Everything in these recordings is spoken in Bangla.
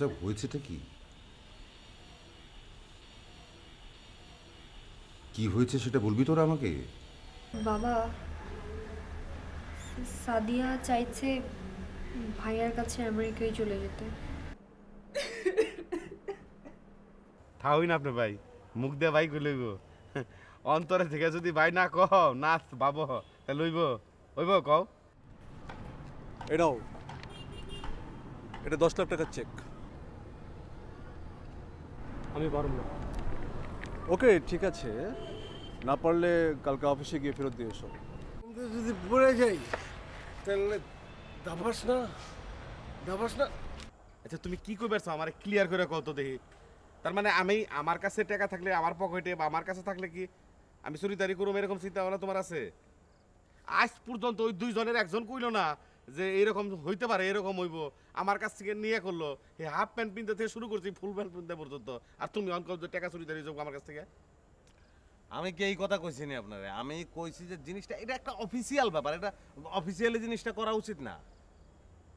আচ্ছা, হয়েছেটা কি? কি হয়েছে সেটা বলবি তোরা আমাকে? বাবা, সাদিয়া চাইছে ভাইয়ার কাছে আমেরিকায় চলে যেতে। থাউই না আপনি ভাই, মুখ দিয়ে ভাই কই লইব? অন্তরে থেকে যদি ভাই না কহ না বাবু তা লইব হইব কও। এটাও, এটা 10 লাখ টাকার চেক। আমি পারব না। ওকে ঠিক আছে, না পারলে কালকে অফিসে গিয়ে ফেরত দিয়ে এসো। যদি পড়ে যাই তাহলে দাবাস না, দাবাস না। আচ্ছা তুমি কি কইবারছো আমারে ক্লিয়ার করে কও তো দেখি। তার মানে আমি আমার কাছে টাকা থাকলে আমার পকেটে বা আমার কাছে থাকলে কি আমি চুরিদারি করব এরকম চিন্তা ভাবনা তোমার আছে? আজ পর্যন্ত ওই দুইজনের একজন কইলো না যে এরকম হইতে পারে, এরকম হইব। আমার কাছ থেকে নিয়ে করলো এই হাফ প্যান্ট পিনতে থেকে শুরু করছি ফুল প্যান্ট পিনতে পর্যন্ত, আর তুমি অঙ্ক টাকা চুরিদারি যোগ আমার কাছ থেকে। আমি কি এই কথা কইছি না আপনারে? আমি কইছি যে জিনিসটা এটা একটা অফিসিয়াল ব্যাপার, এটা অফিসিয়ালি জিনিসটা করা উচিত না।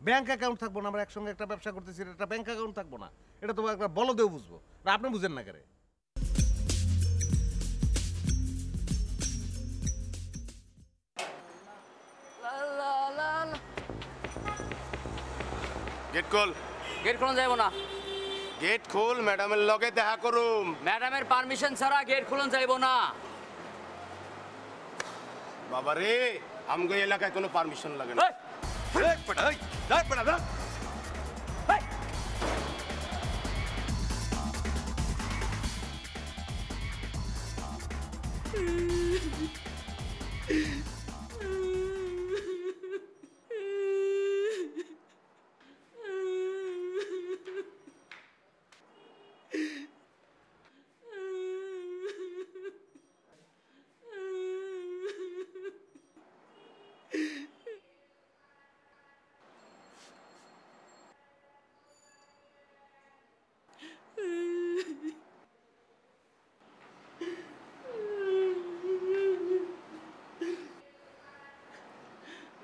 ব্যাংক অ্যাকাউন্ট থাকবো না, আমরা একসঙ্গে একটা ব্যবসা করতেছি, এটা ব্যাংক অ্যাকাউন্ট থাকবো না, এটা তো একটা বলদেও বুঝবো না। আপনি বুঝেন না কেরে? গেট খোল। গেট খোলা যাইব না। গেট খোল, ম্যাডামের লগে দেখা করুম। ম্যাডামের পারমিশন ছাড়া গেট খুলন যাইব না। বাবা রে, আমগো এলাকায় কোনো পারমিশন লাগে না।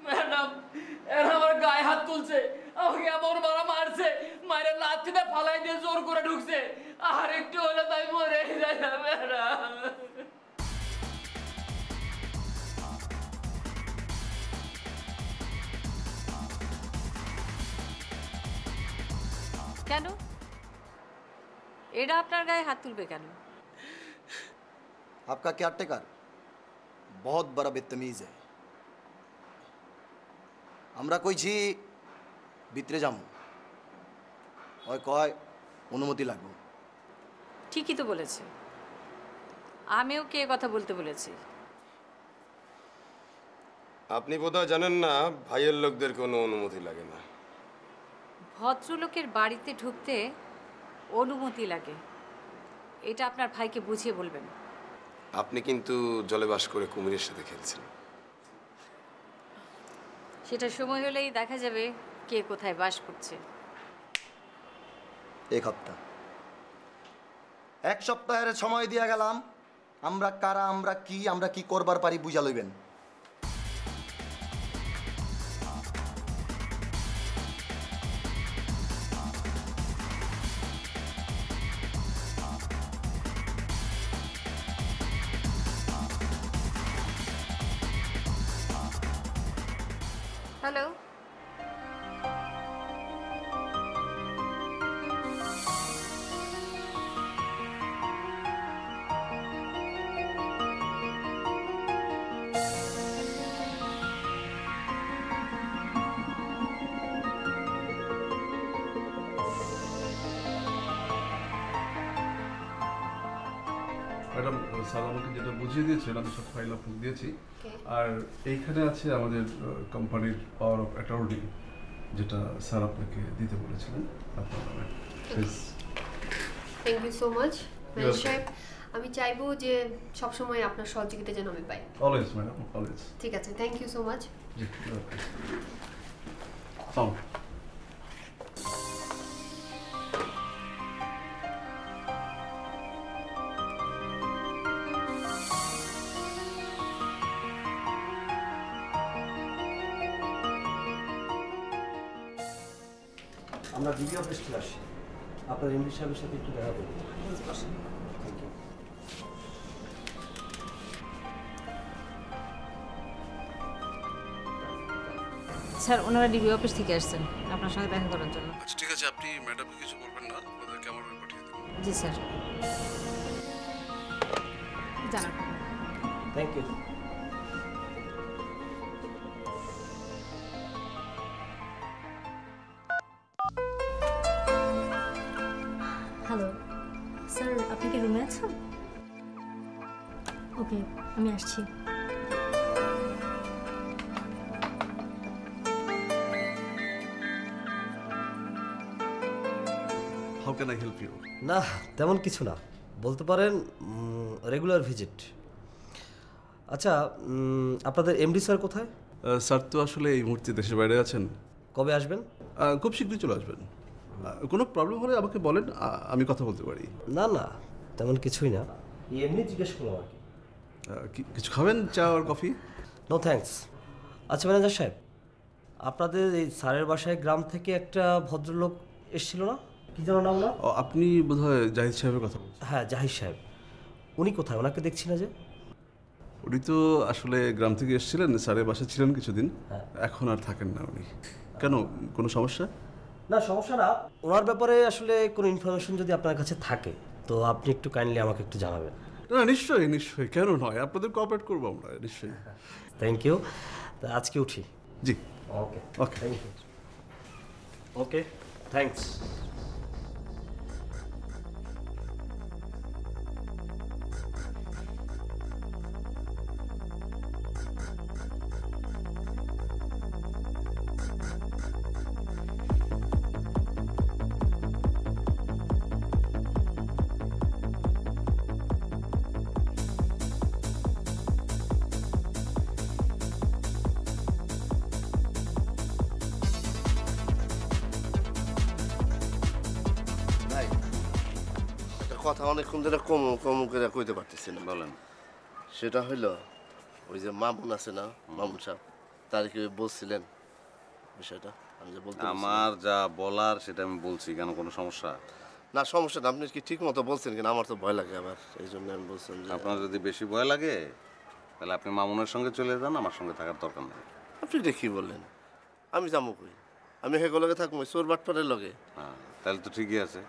ম্যাডাম, এরা আমার গায়ে হাত তুলছে, আমাকে এমন মারা মারছে, মায়ের লাথিতে ফালাই দিয়ে জোর করে ঢুকছে। আর একটু হলে তাই মরে যায় না ম্যাডাম। কেন? এরা আপনার গায়ে হাত তুলবে কেন? आपका केयरटेकर बहुत बड़ा बदतमीज है। আমরা কইছি ভিতরে যাম, ওই কয় অনুমতি লাগবে। ঠিকই তো বলেছে, আমিও কে কথা বলতে বলেছি। আপনি বোধহয় জানেন না ভাইয়ের লোকদের কোনো অনুমতি লাগে না। ভদ্রলোকের বাড়িতে ঢুকতে অনুমতি লাগে, এটা আপনার ভাইকে বুঝিয়ে বলবেন। আপনি কিন্তু জলে বাস করে কুমিরের সাথে খেলছেন। সেটা সময় হলেই দেখা যাবে কে কোথায় বাস করছে। এক সপ্তাহের সময় দিয়া গেলাম, আমরা কারা, আমরা কি করবার পারি বুঝা লইবেন। হ্যালো, ম্যাডাম, স্যার আমাকে যেটা বুঝিয়ে দিয়েছেন আমি সব ফাইল আপনাকে দিয়েছি। আর এইখানে আছে আমাদের কোম্পানির পাওয়ার অফ অ্যাটর্নি, যেটা স্যার আপনাকে দিতে বলেছিলেন আপনার নামে। Thank you so much manager সাহেব। আমি চাইবো যে সবসময় আপনার সহযোগিতা যেন আমি পাই। Always madam, always. ঠিক আছে, থ্যাংক ইউ সো মাচ। জি, ওয়েলকাম। আমরা ডিবি অফিস থেকে আসছি। আপনার এমডি সাহেবের সাথে একটু দেখা করুন। স্যার ওনারা ডিবি অফিস থেকে আসছেন আপনার সঙ্গে দেখা করার জন্য। আচ্ছা ঠিক আছে, আপনি ম্যাডামকে কিছু বলবেন না, ওদেরকে আমার রুমে পাঠিয়ে দেবেন। জি স্যার। জানান। Thank you. হ্যালো স্যার, আপনি কি রুমে আছেন? ওকে, আমি আসছি। How can I help you? না তেমন কিছু না, বলতে পারেন রেগুলার ভিজিট। আচ্ছা, আপনাদের এমডি স্যার কোথায়? স্যার তো আসলে এই মুহূর্তে দেশের বাইরে আছেন। কবে আসবেন? খুব শীঘ্রই চলে আসবেন। কোনো প্রবলেম হলে আমাকে বলেন, আমি কথা বলতে পারি। না না, তেমন কিছুই না, এমনি জিজ্ঞেস করলাম আর কি। কিছু খাবেন, চা আর কফি? No thanks. আচ্ছা ম্যানেজার সাহেব, আপনাদের এই স্যারের বাসায় গ্রাম থেকে একটা ভদ্রলোক এসেছিল না, কি যেন নাম না? আপনি বোধহয় জাহিদ সাহেবের কথা বলছেন। হ্যাঁ জাহিদ সাহেব, উনি কোথায়? ওনাকে দেখছি না যে। উনি তো আসলে গ্রাম থেকে এসেছিলেন, স্যারের বাসায় ছিলেন কিছুদিন, এখন আর থাকেন না উনি। কেন, কোনো সমস্যা? না সমস্যা না, ওনার ব্যাপারে আসলে কোনো ইনফরমেশন যদি আপনার কাছে থাকে তো আপনি একটু কাইন্ডলি আমাকে একটু জানাবেন। না নিশ্চয়ই নিশ্চয়ই, কেন নয়, আপনাদের কোঅপারেট করবো আমরা নিশ্চয়ই। Thank you. তা আজকে উঠি? জি okay okay thank you. Okay thanks. কথা অনেকক্ষণ ধরে কম কম করে কইতে পারতেছি না। বলেন। সেটা হইলো ওই যে মামুন আছে না, মামুন সাহেব, তার কি বলছিলেন বিষয়টা? আমি যে বলতে আমার যা বলার সেটা আমি বলছি, কেন কোনো সমস্যা? না সমস্যা না, আপনি কি ঠিক মতো বলছেন কিনা? আমার তো ভয় লাগে আবার, এই জন্য আমি বলছিলাম যে আপনার যদি বেশি ভয় লাগে তাহলে আপনি মামুনের সঙ্গে চলে যান, আমার সঙ্গে থাকার দরকার নেই। আপনি এটা কি বললেন? আমি যাবো কই? আমি হেগো লগে থাকবো চোর বাটপারের লগে? হ্যাঁ তাহলে তো ঠিকই আছে,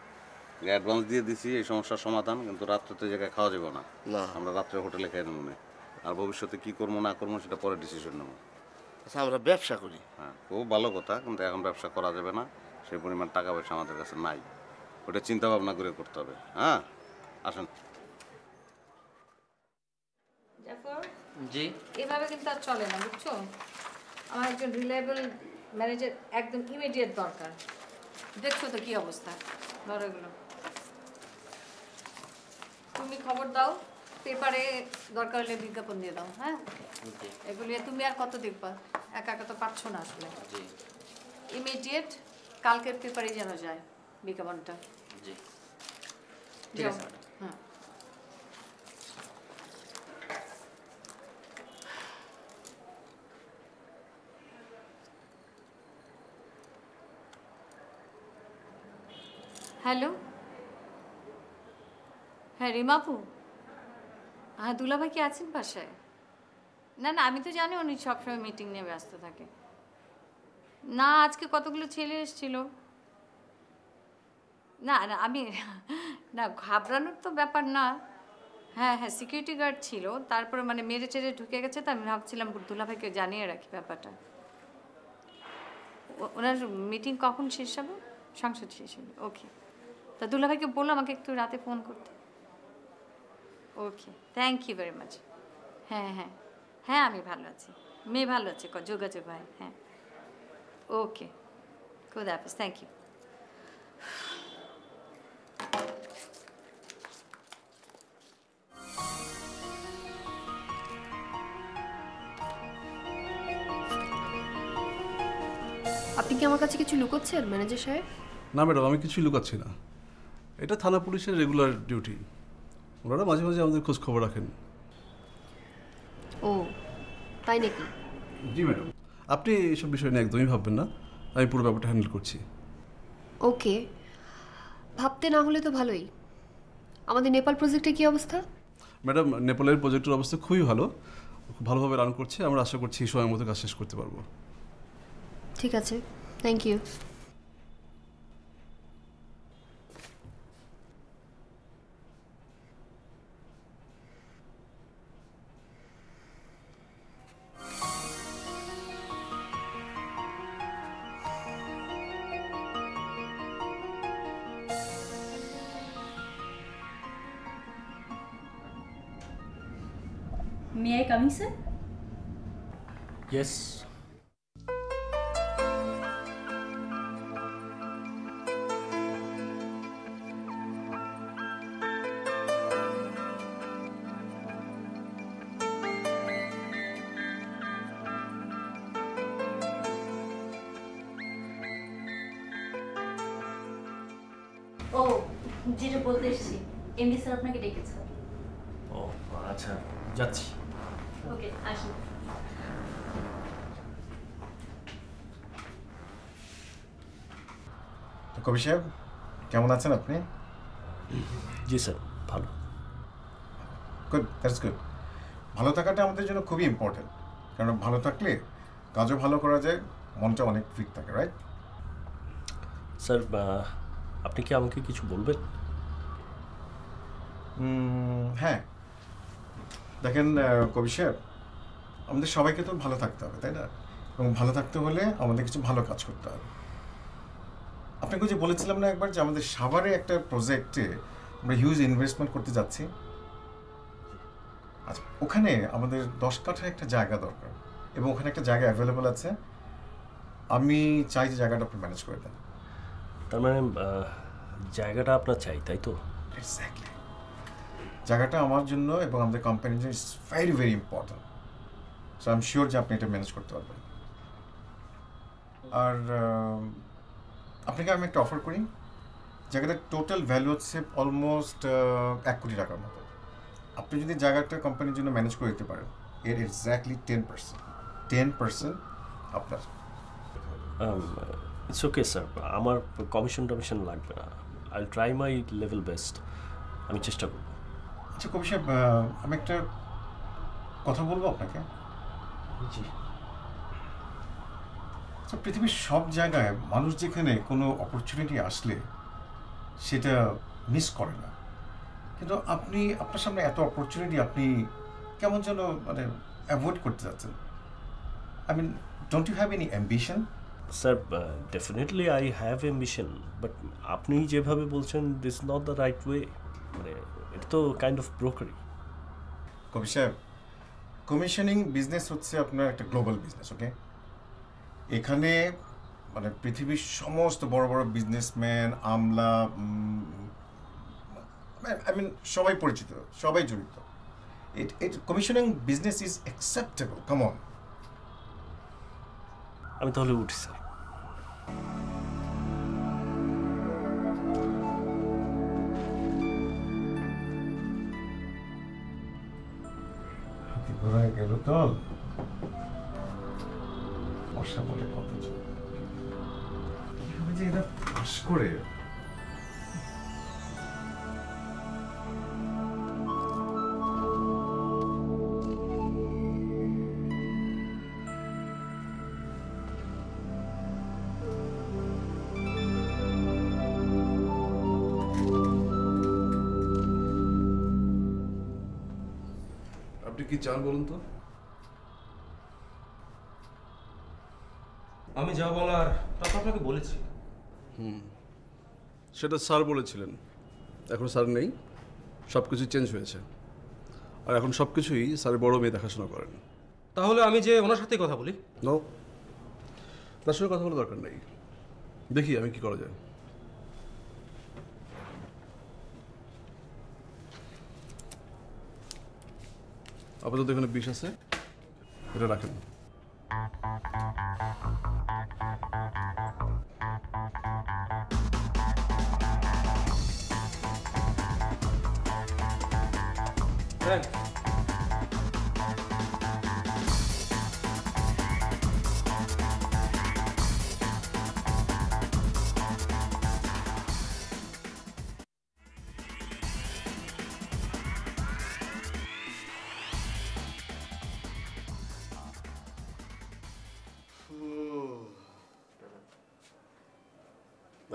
অ্যাডভান্স দিয়ে দিছি এই সমস্যার সমাধান, কিন্তু রাত্রে তো জায়গায় খাওয়া যাবে না। না আমরা রাত্রে হোটেলে খাই নেব না, আর ভবিষ্যতে কি করবো না করবো সেটা পরে ডিসিশন নেব। আচ্ছা আমরা ব্যবসা করি। হ্যাঁ খুব ভালো কথা, কিন্তু এখন ব্যবসা করা যাবে না, সেই পরিমাণ টাকা পয়সা আমাদের কাছে নাই, ওটা চিন্তা ভাবনা করে করতে হবে। হ্যাঁ আসেন। জাফর, জি এভাবে কিন্তু আর চলে না, বুঝছো? আমার একজন রিলায়েবল ম্যানেজার একদম ইমিডিয়েট দরকার। দেখছো তো কি অবস্থা, ধরো এগুলো। তুমি খবর দাও, পেপারে দরকার হলে বিজ্ঞাপন দিয়ে দাও। হ্যাঁ এগুলি তুমি আর কত দেখবা, একা একা তো পাচ্ছ না আসলে। ইমিডিয়েট কালকের পেপারে যেন যায় বিজ্ঞাপনটা। জি ঠিক আছে। হ্যাঁ হ্যালো, হ্যাঁ রিমাপু, হ্যাঁ দুলাভাই কি আছেন বাসায়? না না আমি তো জানি উনি সবসময় মিটিং নিয়ে ব্যস্ত থাকে। না আজকে কতগুলো ছেলে এসেছিল। না না আমি না ঘাবড়ানোর তো ব্যাপার না। হ্যাঁ হ্যাঁ সিকিউরিটি গার্ড ছিল, তারপরে মানে মেরে চেড়ে ঢুকে গেছে, তো আমি ভাবছিলাম দুলাভাইকে জানিয়ে রাখি ব্যাপারটা। ওনার মিটিং কখন শেষ হবে? সংসদ শেষ হবে, ওকে। তা দুলাভাইকে বললো আমাকে একটু রাতে ফোন করতে। Okay thank you very much. হ্যাঁ হ্যাঁ হ্যাঁ আমি ভালো আছি, মেয়ে ভালো আছে, যোগাযোগ হয়। হ্যাঁ ওকে খুদা হাফেজ, থ্যাংক ইউ। আপনি কি আমার কাছে কিছু লুকোচ্ছেন ম্যানেজার সাহেব? না ম্যাডাম, আমি কিছুই লুকাচ্ছি না, এটা থানা পুলিশের রেগুলার ডিউটি, ওনারা মাঝে মাঝে আমাদের খোঁজ খবর রাখেন। ও তাই নাকি? জি ম্যাডাম, আপনি এইসব বিষয় নিয়ে একদমই ভাববেন না, আমি পুরো ব্যাপারটা হ্যান্ডেল করছি। ওকে, ভাবতে না হলে তো ভালোই। আমাদের নেপাল প্রজেক্টের কি অবস্থা? ম্যাডাম, নেপালের প্রজেক্টের অবস্থা খুবই ভালো, খুব ভালোভাবে রান করছে। আমরা আশা করছি এই সময়ের মধ্যে কাজ শেষ করতে পারবো। ঠিক আছে, thank you. May I come in, sir? Yes. ও যেটা বলতে এসেছি, এমডি স্যার আপনাকে ডেকেছে। ও আচ্ছা, যাচ্ছি। ওকে, আসুন। কবি সাহেব, কেমন আছেন আপনি? জি স্যার, ভালো। Good, that's good. ভালো থাকাটা আমাদের জন্য খুবই ইম্পর্টেন্ট, কারণ ভালো থাকলে কাজও ভালো করা যায়, মনটা অনেক ফিট থাকে, রাইট? স্যার, আপনি কি আমাকে কিছু বলবেন? হ্যাঁ, দেখেন কবি সাহেব, আমাদের সবাইকে তো ভালো থাকতে হবে, তাই না? এবং ভালো থাকতে হলে আমাদের কিছু ভালো কাজ করতে হবে। আপনাকে যে বলেছিলাম না একবার যে আমাদের সাভারে একটা প্রজেক্টে আমরা হিউজ ইনভেস্টমেন্ট করতে যাচ্ছি। আচ্ছা, ওখানে আমাদের 10 কাঠা একটা জায়গা দরকার, এবং ওখানে একটা জায়গা অ্যাভেলেবল আছে। আমি চাই যে জায়গাটা আপনি ম্যানেজ করে দেন। তার মানে জায়গাটা আপনার চাই, তাই তো? এক্স্যাক্টলি, জায়গাটা আমার জন্য এবং আমাদের কোম্পানির জন্য it's very very important. So I am sure যে আপনি এটা ম্যানেজ করতে পারবেন। আর আপনাকে আমি একটা অফার করি। জায়গাটার টোটাল ভ্যালু হচ্ছে অলমোস্ট 1 কোটি টাকার মতো। আপনি যদি জায়গাটা কোম্পানির জন্য ম্যানেজ করে দিতে পারেন, এর এক্স্যাক্টলি 10% আপনার। ইটস ওকে স্যার, আমার কমিশন লাগবে না। I try my level best, আমি চেষ্টা করব। আচ্ছা কবি সাহেব, আমি একটা কথা বলবো আপনাকে। জি। আচ্ছা, পৃথিবীর সব জায়গায় মানুষ যেখানে কোনো অপরচুনিটি আসলে সেটা মিস করে না, কিন্তু আপনি আপনার সামনে এত অপরচুনিটি, আপনি কেমন যেন মানে অ্যাভয়েড করতে যাচ্ছেন। I mean, don't you have any ambition? Sir, definitely I have ambition, but আপনি যেভাবে বলছেন this not the right way. মানে এটা তো কাইন্ড অফ ব্রোকারি। কবি সাহেব, কমিশনিং বিজনেস হচ্ছে আপনার একটা গ্লোবাল বিজনেস, ওকে? এখানে মানে পৃথিবীর সমস্ত বড় বড় বিজনেসম্যান, আমলা, আই মিন সবাই পরিচিত, সবাই জড়িত। Commissioning business is acceptable, come on. আমি তাহলে উঠি স্যার। ঘোড়ায় গেল দল, বর্ষা বলে কত যে এরা পাস করে। আপনি কি চান বলুন তো? আমি যা বলার তা তো আপনাকে বলেছি। সেটা স্যার বলেছিলেন, এখন স্যার নেই, সব কিছু চেঞ্জ হয়েছে। আর এখন সব কিছুই স্যারের বড় মেয়ে দেখাশোনা করেন। তাহলে আমি যে ওনার সাথে কথা বলি? নো, তার সঙ্গে কথা বলার দরকার নেই। দেখি আমি কি করা যায়। আপাতত এখানে 20 আছে, এটা রাখেন।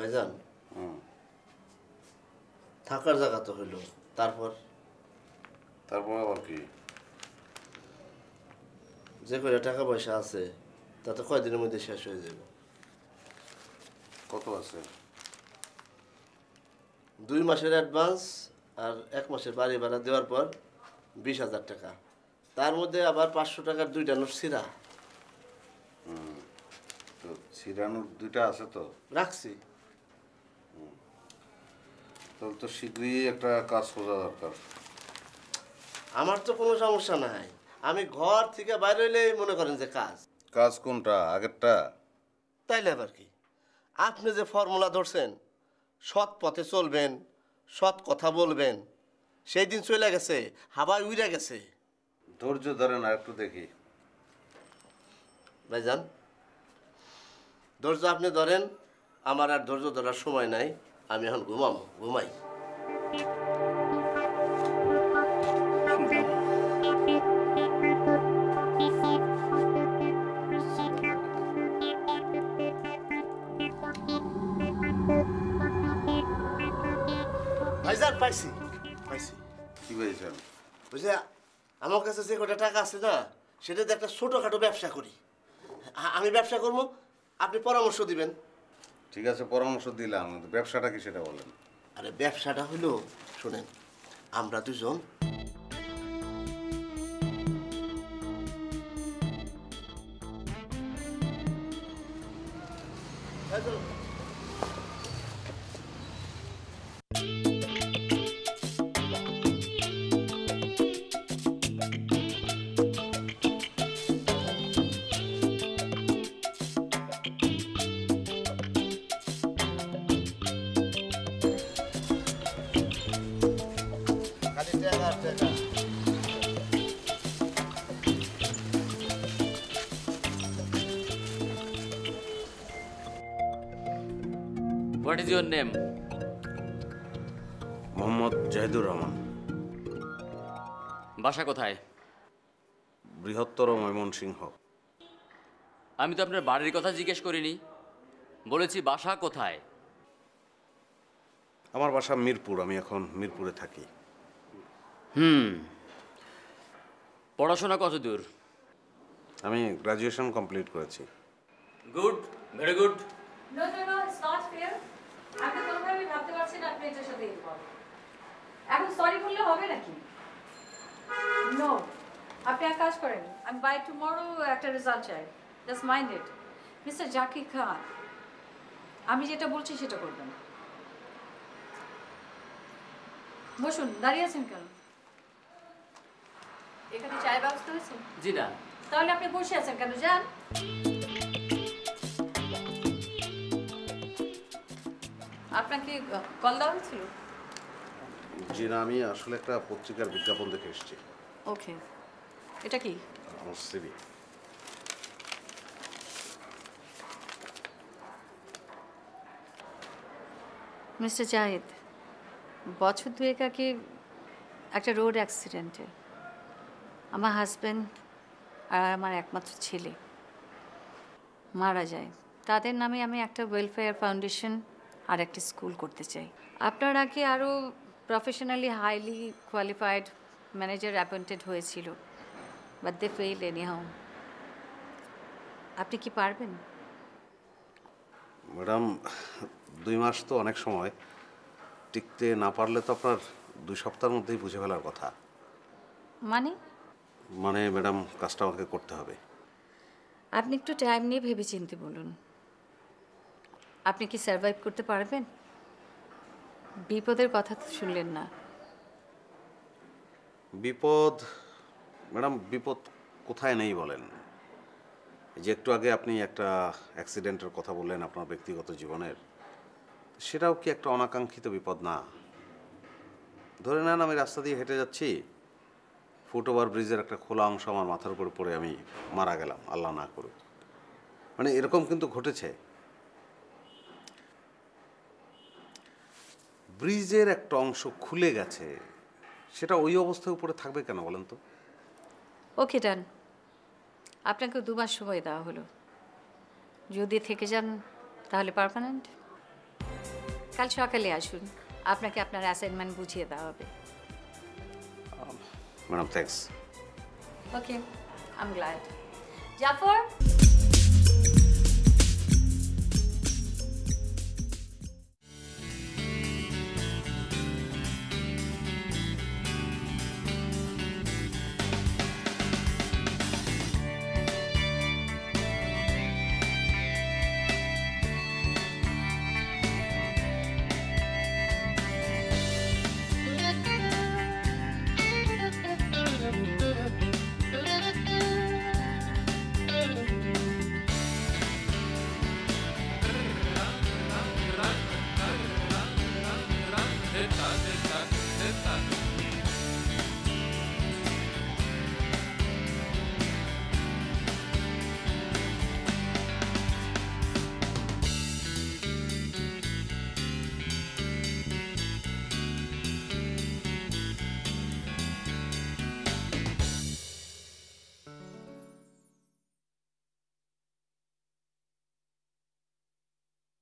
ভাইজান থাকার জায়গা তো হইলো, তারপর আবার কি? যে কয়টা টাকা পয়সা আছে তাতে কয়দিনের মধ্যে শেষ হয়ে যাবে। কত আছে? 2 মাসের অ্যাডভান্স আর 1 মাসের বাড়ি ভাড়া দেওয়ার পর 20,000 টাকা। তার মধ্যে আবার 500 টাকার 2টা নোট ছিঁড়া। তো ছিঁড়ানোর 2টা আছে তো রাখছি। তাহলে তো শীঘ্রই একটা কাজ খোঁজা দরকার। আমার তো কোনো সমস্যা নাই, আমি ঘর থেকে বাইরে হইলেই মনে করেন যে কাজ। কাজ কোনটা? আগেরটা? তাইলে আবার কি? আপনি যে ফর্মুলা ধরছেন, সৎ পথে চলবেন, সৎ কথা বলবেন, সেই দিন চলে গেছে, হাওয়ায় উড়ে গেছে। ধৈর্য ধরেন আর একটু দেখি। ভাইজান ধৈর্য আপনি ধরেন, আমার আর ধৈর্য ধরার সময় নাই, আমি এখন ঘুমাই। ভাইজান পাইছি। কি পেয়েছেন? বুঝলে আমার কাছে যে কটা টাকা আছে না, সেটাতে একটা ছোটখাটো ব্যবসা করি। আমি ব্যবসা করবো, আপনি পরামর্শ দিবেন। ঠিক আছে, পরামর্শ দিলাম, কিন্তু ব্যবসাটা কি সেটা বলেন। আরে ব্যবসাটা হলো, শোনেন, আমরা দুজন What is your name? Mohammad Zahidur Rahman. বাসা কোথায়? বৃহত্তর ময়মনসিংহ। আমি তো আপনার বাড়ির কথা জিজ্ঞেস করিনি, বলেছি বাসা কোথায়। আমার বাসা মিরপুর, আমি এখন মিরপুরে থাকি। পড়াশোনা কত দূর? আমি গ্রাজুয়েশন কমপ্লিট করেছি। Good, very good. No no no, it's not fair. আমি কোনোভাবেই ভাবতে পারছি না আপনি এটার সাথে ইনভলভ। এখন সরি বললে হবে নাকি? নো, আপনি এক কাজ করেন, আমি বাই টুমরো একটা রেজাল্ট চাই। Just mind it. Mister Zakir Khan, আমি যেটা বলছি সেটা করবেন। বসুন, দাঁড়িয়ে আছেন কেন? এখানে চায়ের ব্যবস্থা হয়েছে? জি না। তাহলে আপনি বসে আছেন কেন? যান। আপনাকে কল দেওয়া হয়েছিল? জি না, আমি আসলে একটা পত্রিকার বিজ্ঞাপন দেখে এসেছি। ওকে, এটা কি? আমার সিভি। মিস্টার জাহিদ, বছর দুয়েক আগে একটা রোড অ্যাক্সিডেন্টে আমার হাজব্যান্ড আর আমার একমাত্র ছেলে মারা যায়। তাদের নামে আমি একটা ওয়েলফেয়ার ফাউন্ডেশন আর একটা স্কুল করতে চাই। আপনার আগে আরও professionally highly qualified manager appointed হয়েছিল, বাট দে ফেইল এনিহাউ। আপনি কি পারবেন? ম্যাডাম, 2 মাস তো অনেক সময়, টিকতে না পারলে তো আপনার 2 সপ্তাহের মধ্যেই বুঝে ফেলার কথা। মানে ম্যাডাম, কাজটা আমাকে করতে হবে। আপনি একটু টাইম নিয়ে ভেবে চিন্তে বলুন। আপনি কি সার্ভাইভ করতে পারবেন? বিপদের কথা তো শুনলেন না। বিপদ? ম্যাডাম, বিপদ কোথায় নেই বলেন? যে একটু আগে আপনি একটা অ্যাক্সিডেন্টের কথা বললেন আপনার ব্যক্তিগত জীবনের, সেটাও কি একটা অনাকাঙ্ক্ষিত বিপদ না? ধরে নেন আমি রাস্তা দিয়ে হেঁটে যাচ্ছি, ফুটওভার ব্রিজের একটা খোলা অংশ আমার মাথার উপর পড়ে আমি মারা গেলাম, আল্লাহ না করুক। মানে এরকম কিন্তু ঘটেছে। ব্রিজের একটা অংশ খুলে গেছে, সেটা ওই অবস্থায় উপরে থাকবে কেন বলেন তো? ওকে ডান, আপনাকে 2 মাস সময় দেওয়া হলো। যদি থেকে যান তাহলে পার্মানেন্ট। কাল সকালে আসুন, আপনাকে আপনার অ্যাসাইনমেন্ট বুঝিয়ে দেওয়া হবে। Madam thanks. Okay, I am glad. Zafar